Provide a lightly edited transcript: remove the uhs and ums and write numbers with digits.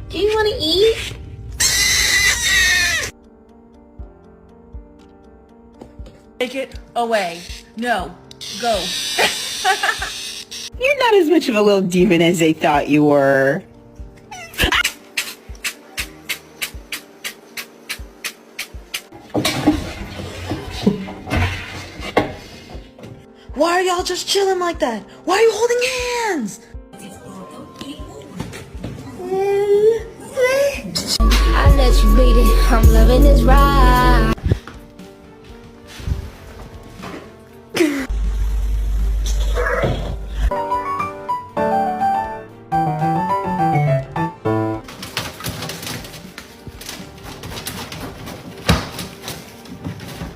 Do you want to eat? Take it away. No. Go. You're not as much of a little demon as they thought you were. Why are y'all just chilling like that? Why are you holding hands? I let you beat it. I'm loving this ride.